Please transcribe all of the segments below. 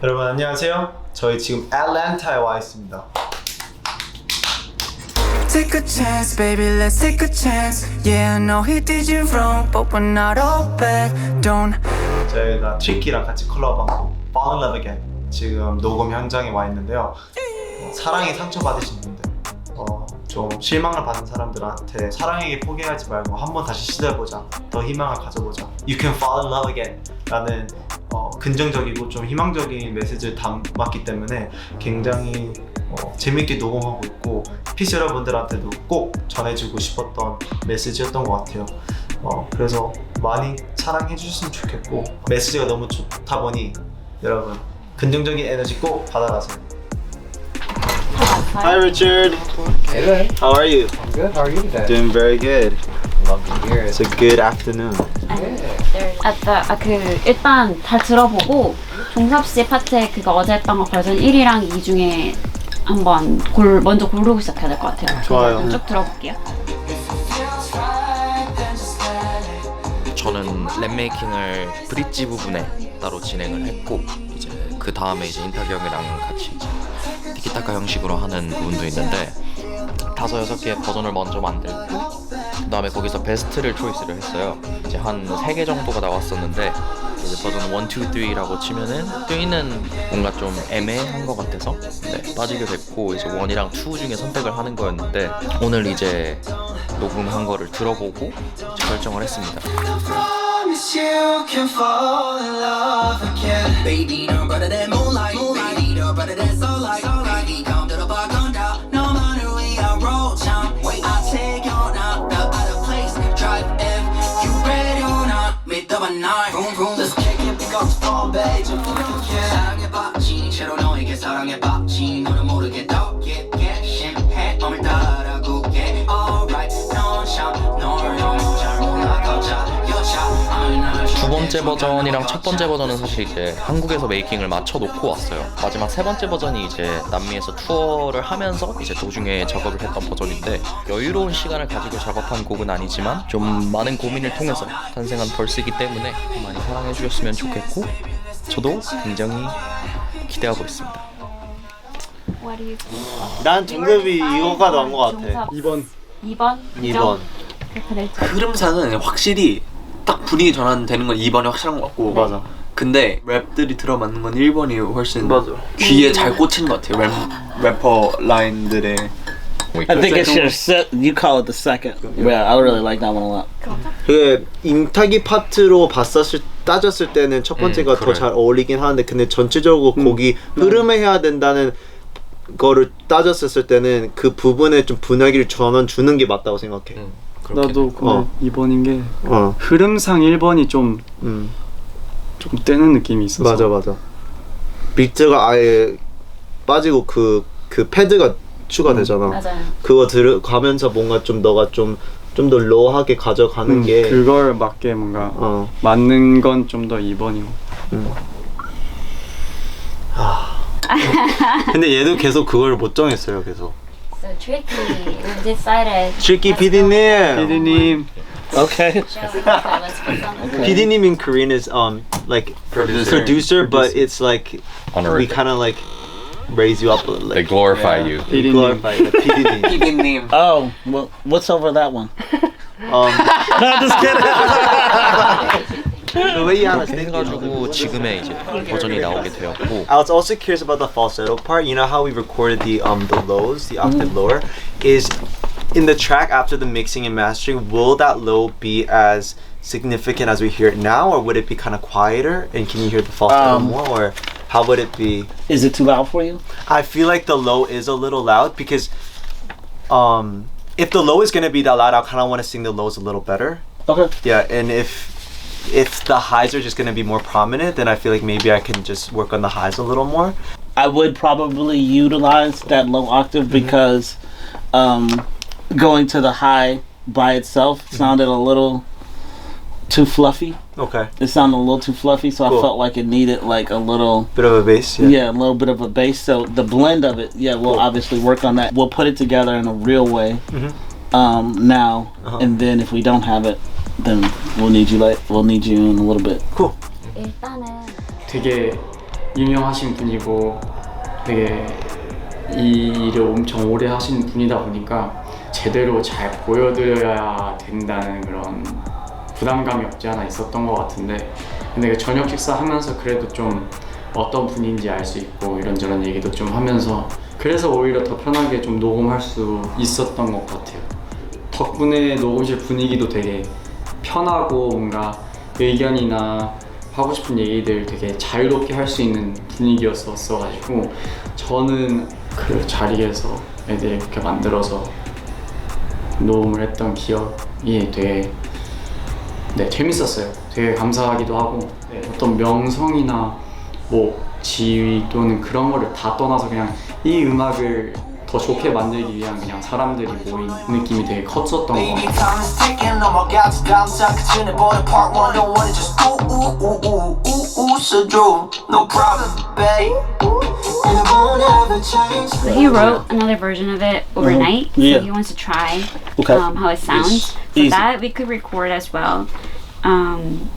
여러분 안녕하세요. 저희 지금 애틀랜타에 와 있습니다. Take a chance, baby, let's take a chance. Yeah, I know he did you wrong, but we're not all bad. Don't. 저희가 트리키랑 같이 콜라보한 곡 Fall in Love Again 지금 녹음 현장에 와 있는데요. 사랑에 상처받으신 분들, 좀 실망을 받은 사람들한테 사랑에게 포기하지 말고 한번 다시 시도해보자, 더 희망을 가져보자, You can fall in love again 라는 긍정적이고 좀 희망적인 메시지를 담았기 때문에 굉장히 재밌게 녹음하고 있고 피스 여러분들한테도 꼭 전해주고 싶었던 메시지였던 것 같아요. 그래서 많이 사랑해 주셨으면 좋겠고 메시지가 너무 좋다 보니 여러분 긍정적인 에너지 꼭 받아가세요. Hi Richard. Hey there. How are you? I'm good. How are you today? Doing very good. Love to hear it. It's a good afternoon. 일단 다 들어보고 종섭 씨 파트에 그거 어제 했던 거 버전 1이랑 2 중에 한번 먼저 고르고 시작해야 될 것 같아요. 좋아요. 쭉 들어볼게요. 저는 랩 메이킹을 브릿지 부분에 따로 진행을 했고 이제 그 다음에 이제 인탁이 형이랑 같이 이제 티키타카 형식으로 하는 부분도 있는데 5-6개의 버전을 먼저 만들고 그 다음에 거기서 베스트를 초이스를 했어요. 이제 한 3개 정도가 나왔었는데 이제 버전 1, 2, 3라고 치면은 3는 뭔가 좀 애매한 것 같아서 빠지게 됐고 이제 1이랑 2 중에 선택을 하는 거였는데 오늘 이제 녹음한 거를 들어보고 이제 결정을 했습니다. Promise you can fall in love again. Baby, no better than moonlight. Baby, no better than sunlight. Baby, come to the bar, come down. No matter we are road town. Wait, I'll take you out the other place. Drive if you ready or not. Meet the night. Vroom, vroom. Let's kick it, pick up the phone, babe. 좀 부탁해. 사랑에 빠진 채로 너에게 사랑에 빠진 너를 모르게 더 깊게 심해 맘을 따라고 get alright. 넌 참 너를 너무 잘 몰라 가자 여자. 두 번째 버전이랑 첫 번째 버전은 사실 이제 한국에서 메이킹을 맞춰놓고 왔어요. 마지막 세 번째 버전이 이제 남미에서 투어를 하면서 이제 도중에 작업을 했던 버전인데 여유로운 시간을 가지고 작업한 곡은 아니지만 좀 많은 고민을 통해서 탄생한 벌스이기 때문에 많이 사랑해 주셨으면 좋겠고 저도 굉장히 기대하고 있습니다. 난 정답이 이거가 나온 것 같아. 2번. 2번. 흐름상은 확실히 딱 분위기 전환되는 건 2번이 확실한 것 같고 맞아. 근데 랩들이 들어맞는 건 1번이 훨씬 맞아. 귀에 잘 꽂힌 것 같아요. 래퍼 라인들의 I think it's your you call it the second. Yeah, I really like that one a lot. 그 인타기 파트로 따졌을 때는 첫 번째가 더 그래. 잘 어울리긴 하는데 근데 전체적으로 곡이 흐름을 해야 된다는 거를 따졌을 때는 그 부분에 좀 분위기를 전환 주는 게 맞다고 생각해. 나도 근데 2번인 게 어. 흐름상 1번이 좀 떼는 느낌이 있어서 맞아. 비트가 아예 빠지고 그 패드가 추가되잖아. 맞아요. 그거 들어가면서 뭔가 좀 너가 좀 더 로우하게 가져가는 게 그걸 맞게 뭔가 어. 맞는 건 좀 더 2번이고 근데 얘도 계속 그걸 못 정했어요. 계속. So tricky. We've decided. Tricky PD님. 피디님 Okay. Let's put some. PD님 in Korean is like producer, but it's like we Honorific. kind of like raise you up a little. They Like, glorify you. we glorify the PD님. 피디님 Oh, well, what's over that one? The way you understand 해가지고 지금의 이제 버전이 나오게 되었고 I was also curious about the falsetto part. You know how we recorded the lows, the octave lower, is in the track after the mixing and mastering. Will that low be as significant as we hear it now, or would it be kind of quieter? And can you hear the falsetto more, or how would it be? Is it too loud for you? I feel like the low is a little loud because, if the low is gonna be that loud, I kind of want to sing the lows a little better. Okay. Yeah, and if the highs are just gonna be more prominent, then I feel like maybe I can just work on the highs a little more. I would probably utilize that low octave because going to the high by itself sounded a little too fluffy. Okay. It sounded a little too fluffy, so Cool. I felt like it needed like a little Bit of a bass. yeah, a little bit of a bass. So the blend of it, yeah, we'll Cool. obviously work on that. We'll put it together in a real way now, and then if we don't have it, then we'll need you in a little bit. Cool. 일단은 되게 유명하신 분이고 되게 이 일을 엄청 오래 하신 분이다 보니까 제대로 잘 보여드려야 된다는 그런 부담감이 없지 않아 있었던 것 같은데, 근데 저녁 식사하면서 그래도 좀 어떤 분인지 알 수 있고 이런저런 얘기도 좀 하면서 그래서 오히려 더 편하게 좀 녹음할 수 있었던 것 같아요. 덕분에 녹음실 분위기도 되게 편하고 뭔가 의견이나 하고 싶은 얘기들 되게 자유롭게 할 수 있는 분위기였었어가지고 저는 그 자리에서 애들 이렇게 만들어서 녹음을 했던 기억이 되게 재밌었어요. 되게 감사하기도 하고 어떤 명성이나 뭐 지위 또는 그런 거를 다 떠나서 그냥 이 음악을 더 좋게 만들기 위한 그냥 사람들이 모인 느낌이 되게 컸었던 것 Baby, 같아요. time is ticking. 넘어가지 감사 그 전에 보는 part one. Don't wanna just so true. No problem, babe. It won't ever change. So he wrote another version of it overnight. Yeah. So he wants to try Okay. how it sounds. So Easy. that we could record as well.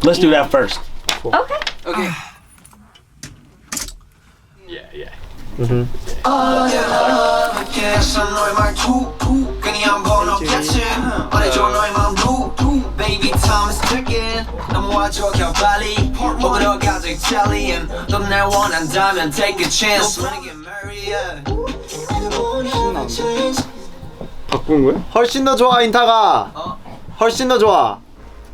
Let's do that first. Okay. 오케이. 어디서 너의 말투 그냥 한번 없겠지 말해줘 너의 마음 두 Baby time is ticking 넘어와줘 그냥 빨리 먹으러 가자 Italian 넌 날 원한다면 take a chance Wanna get married yeah. It won't ever change. 바꾼 거야? 훨씬 더 좋아 인타가. 훨씬 더 좋아.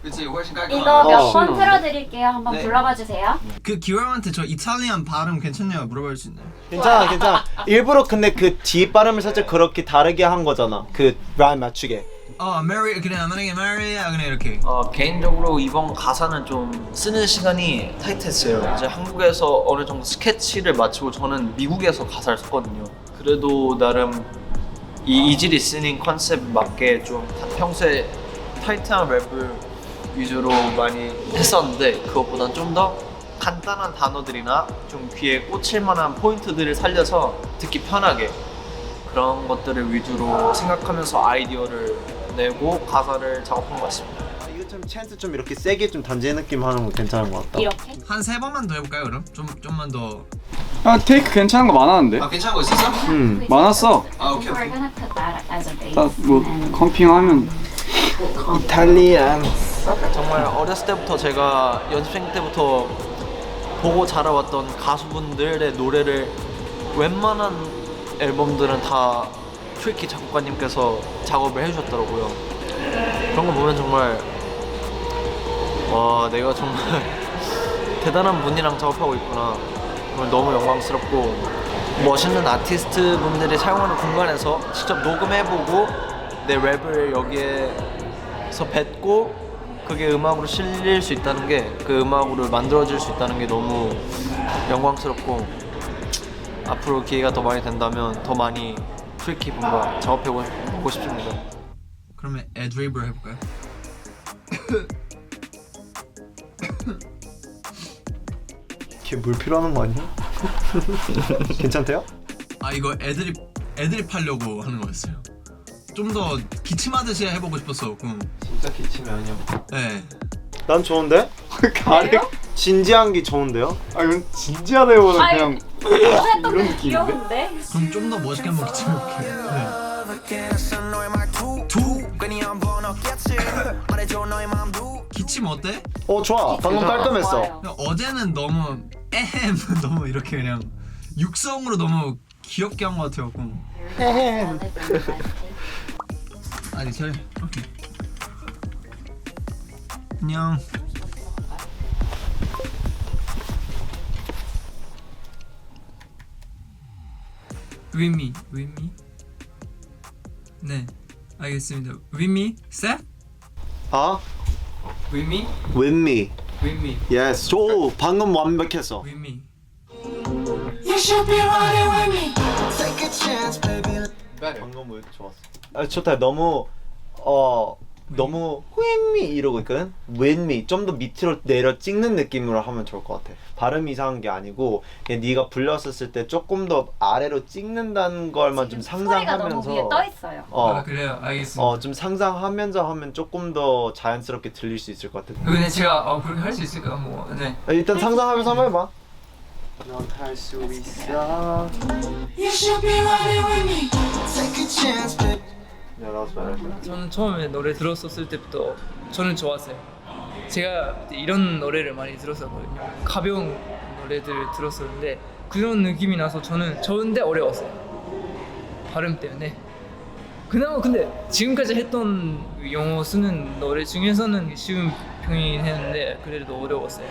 그치 훨씬 이거 깔끔하고. 몇 번 틀어드릴게요. 한번 불러봐 주세요. 그 기왕한테 저 이탈리안 발음 괜찮냐고 물어볼 수 있나요? 괜찮아 괜찮아. 일부러 근데 그 뒤 발음을 살짝 그렇게 다르게 한 거잖아. 그 라임 맞추게. Mary 그냥 만약에 Mary야 그냥 이렇게. 개인적으로 이번 가사는 좀 쓰는 시간이 타이트했어요. 이제 한국에서 어느 정도 스케치를 마치고 저는 미국에서 가사를 썼거든요. 그래도 나름 이 이지 리스닝 컨셉 맞게 좀 평소에 타이트한 랩을 위주로 많이 했었는데 그것보단 좀 더 간단한 단어들이나 좀 귀에 꽂힐 만한 포인트들을 살려서 듣기 편하게 그런 것들을 위주로 생각하면서 아이디어를 내고 가사를 작업한 것 같습니다. 이거 좀 찬스 좀 이렇게 세게 좀 던지는 느낌 하는 거 괜찮은 것 같다. 이렇게. 한 3번만 더 해볼까요 그럼? 좀만 더. 아 테이크 괜찮은 거 많았는데? 괜찮은 거 있었어? 많았어. 오케이. We're gonna put that as a base. 다뭐 and 컴핑하면 이탈리안. 정말 어렸을 때부터 제가 연습생 때부터 보고 자라왔던 가수분들의 노래를 웬만한 앨범들은 다 트리키 작곡가님께서 작업을 해주셨더라고요. 그런 거 보면 정말 와 내가 정말 대단한 분이랑 작업하고 있구나. 정말 너무 영광스럽고 멋있는 아티스트 분들이 사용하는 공간에서 직접 녹음해보고 내 랩을 여기에서 뱉고 그게 음악으로 실릴 수 있다는 게 그 음악으로 만들어질 수 있다는 게 너무 영광스럽고 앞으로 기회가 더 많이 된다면 더 많이 트리키 분과 작업해보고 싶습니다. 그러면 애드리브를 해볼까요? 걔 물 필요하는 거 아니야? 괜찮대요? 이거 애드립 하려고 하는 거였어요. 좀 더 기침하듯이 해보고 싶었어. 진짜 기침이 아니야. 네. 난 좋은데? 가래 진지한 게 좋은데요? 아 이건 진지하다기보다 그냥 이런 느낌인데? 귀여운데? 그럼 좀 더 멋있게 한번 기침해볼게요. 네. 기침 어때? 좋아. 방금 깔끔했어. 좋아요. 어제는 너무 너무 이렇게 그냥 육성으로 너무 귀엽게 한 것 같아요. 아니 잘 오케이. 안녕. With me. 네, 알겠습니다. With me, 셋. 아? With me, With me. with me, Yes. 오, 방금 완벽했어. with me. You should be riding with me. Take a chance, baby. 방금 왜 좋았어? 좋다. 너무 with me 이러고 있거든? with me 좀 더 밑으로 내려 찍는 느낌으로 하면 좋을 것 같아. 발음이 이상한 게 아니고 그냥 네가 불렀었을 때 조금 더 아래로 찍는다는 걸만 좀 소리가 상상하면서 너무 위에 떠 있어요. 그래요, 알겠습니다. 좀 상상하면서 하면 조금 더 자연스럽게 들릴 수 있을 것 같아. 근데 제가 그렇게 할 수 있을까? 뭐, 네. 일단 상상하면서 한번 해봐. 넌 할 수 있어. You should be riding with me. Take a chance, baby. Yeah, that was better. 저는 처음에 노래 들었었을 때부터 저는 좋았어요. 제가 이런 노래를 많이 들었었거든요. 가벼운 노래들을 들었었는데 그런 느낌이 나서 저는 좋은데 어려웠어요. 발음 때문에. 그나마 근데 지금까지 했던 영어 쓰는 노래 중에서는 쉬운 편이긴 했는데 그래도 어려웠어요.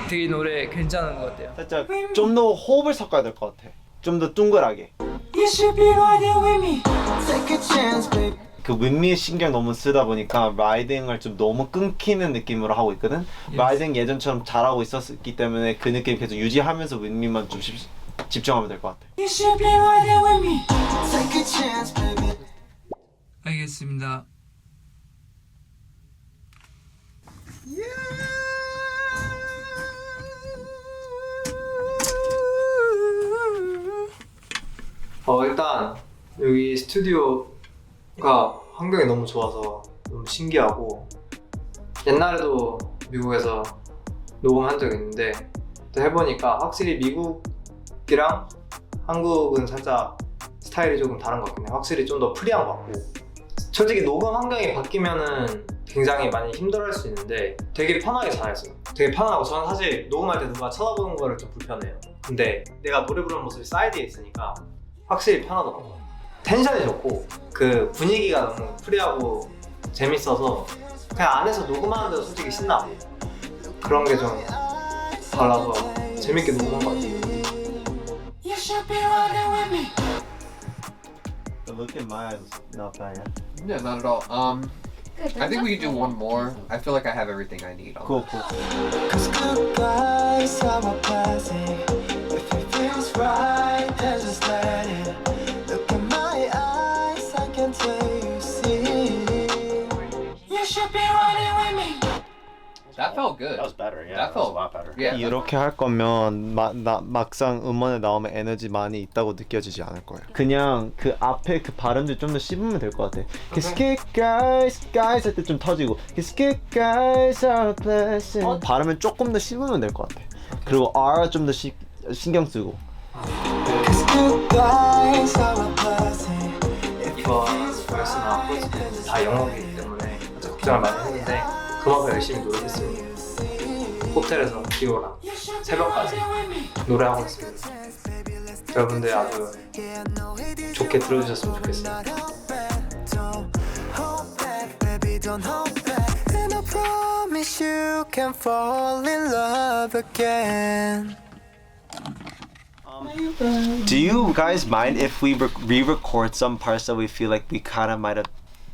되게 노래 괜찮은 것 같아요. 살짝 좀 더 호흡을 섞어야 될 것 같아. 좀 더 둥글하게. You should be riding with me. Take a chance, baby. 그 윈미에 신경 너무 쓰다 보니까 라이딩을 좀 너무 끊기는 느낌으로 하고 있거든. 라이딩 예전처럼 잘하고 있었기 때문에 그 느낌 계속 유지하면서 윈미만 좀 집중하면 될 것 같아. You should be riding with me. Take a chance, baby. 알겠습니다. 일단 여기 스튜디오가 환경이 너무 좋아서 너무 신기하고 옛날에도 미국에서 녹음한 적이 있는데 또 해보니까 확실히 미국이랑 한국은 살짝 스타일이 조금 다른 것 같긴 해. 확실히 좀 더 프리한 것 같고 솔직히 녹음 환경이 바뀌면은 굉장히 많이 힘들어할 수 있는데 되게 편하게 잘했어요. 되게 편하고 저는 사실 녹음할 때 누가 쳐다보는 거를 좀 불편해요. 근데 내가 노래 부르는 모습이 사이드에 있으니까 확실히 편하더라고요. 텐션이 좋고 그 분위기가 너무 프리하고 재밌어서 그냥 안에서 녹음하는데도 솔직히 신나고 그런 게 좀 달라서 재밌게 녹음한 것 같아요. You should be riding with me. The look in my eyes, not bad. Yeah, not at all. I think we can do one more. I feel like I have everything I need. Cool. Cause good guys are a blessing. If it feels right, then just let it. Look in my eyes, I can tell you see. You should be riding with me. That felt good. That was better. Yeah, That felt a lot better. Yeah. 이렇게 할 거면 막상 음원에 나오면 에너지 많이 있다고 느껴지지 않을 거예요. 그냥 그 앞에 그 발음들 좀 더 씹으면 될 것 같아. Skip guys 할 때 좀 터지고 Skip guys are a blessing. 발음을 조금 더 씹으면 될 것 같아. 그리고 R 좀 더 신경 쓰고. Cause good guys are a blessing. 이번 벌스나 포스는 다 영어이기 때문에 살짝 걱정을 많이 했는데 그만큼 열심히 노력했습니다. 호텔에서 기호랑 새벽까지 노래하고 있습니다. 여러분들 아주 좋게 들어주셨으면 좋겠습니다. Don't hold back, baby, don't hold back. And I promise you can fall in love again. Do you guys mind if we re-record some parts that we feel like we kind of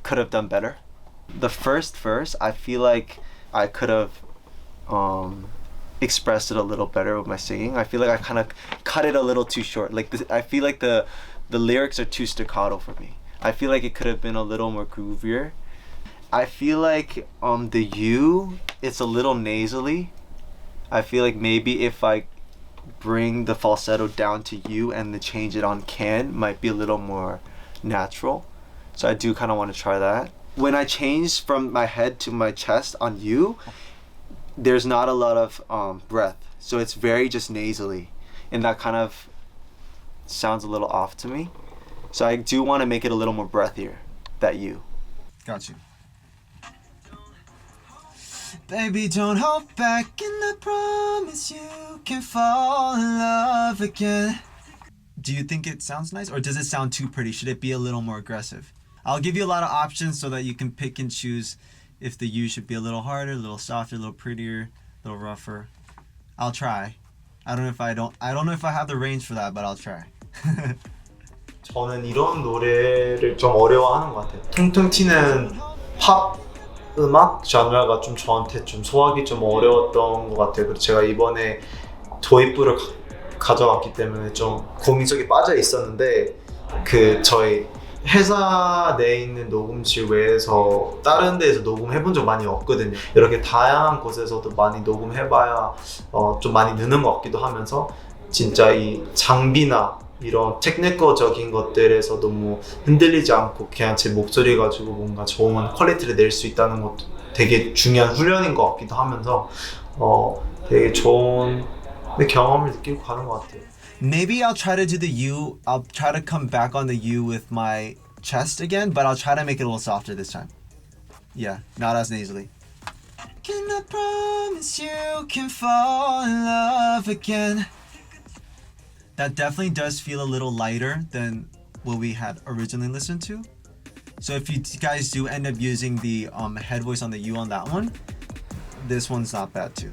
could have done better? The first verse, I feel like I could have expressed it a little better with my singing. I feel like I kind of cut it a little too short. Like I feel like the lyrics are too staccato for me. I feel like it could have been a little more groovier. I feel like the U, it's a little nasally. I feel like maybe if I bring the falsetto down to U and then change it on can might be a little more natural. So I do kind of want to try that. When I change from my head to my chest on U, there's not a lot of breath. So it's very just nasally. And that kind of sounds a little off to me. So I do want to make it a little more breathier, that U. Got you. Baby, don't hold back, and I promise you can fall in love again. Do you think it sounds nice, or does it sound too pretty? Should it be a little more aggressive? I'll give you a lot of options so that you can pick and choose if the U should be a little harder, a little softer, a little prettier, a little rougher. I'll try. I don't know if I have the range for that, but I'll try. 저는 이런 노래를 좀 어려워하는 것 같아요. 퉁퉁 튀는 팝 음악 장르가 좀 저한테 좀 소화하기 좀 어려웠던 것 같아요. 그리고 제가 이번에 도입부를 가져왔기 때문에 좀 고민 속에 빠져 있었는데 그 저희 회사 내에 있는 녹음실 외에서 다른 데에서 녹음해본 적 많이 없거든요. 이렇게 다양한 곳에서도 많이 녹음해봐야 좀 많이 느는 것 같기도 하면서 진짜 이 장비나 이런 테크니컬적인 것들에서 너무 흔들리지 않고 그냥 제 목소리 가지고 뭔가 좋은 퀄리티를 낼 수 있다는 것도 되게 중요한 훈련인 것 같기도 하면서 되게 좋은 내 경험을 느끼고 가는 것 같아요. Maybe I'll try to do the U. I'll try to come back on the U with my chest again, but I'll try to make it a little softer this time. Yeah, not as nasally. Can I promise you can fall in love again? That definitely does feel a little lighter than what we had originally listened to. So if you guys do end up using the head voice on the U on that one, this one's not bad too.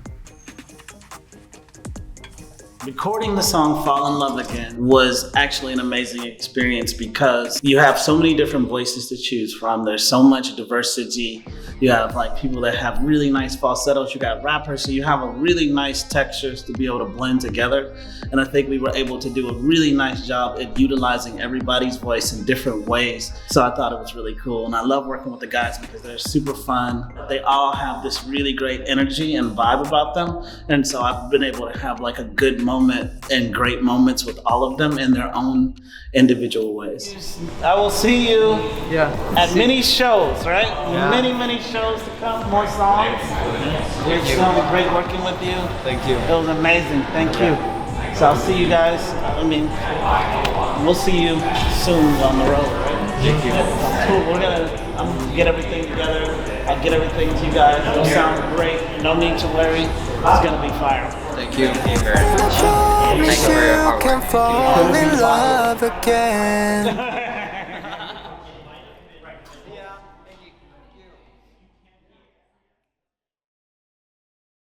Recording the song Fall in Love Again was actually an amazing experience because you have so many different voices to choose from. There's so much diversity. You have like people that have really nice falsettos. You got rappers, so you have a really nice textures to be able to blend together. And I think we were able to do a really nice job at utilizing everybody's voice in different ways. So I thought it was really cool. And I love working with the guys because they're super fun. They all have this really great energy and vibe about them. And so I've been able to have like a good moment and great moments with all of them in their own individual ways. I will see you at many shows, right? Yeah. Many shows to come, more songs. It's so great working with you. Thank you. It was amazing. Thank you. So I'll see you guys. I mean, we'll see you soon on the road, right? Thank you. Cool. I'm gonna get everything together. I'll get everything to you guys. It'll sound great. No need to worry. It's gonna be fire. Thank you. Thank you very much. Thank you for your hard work. Fall in love again.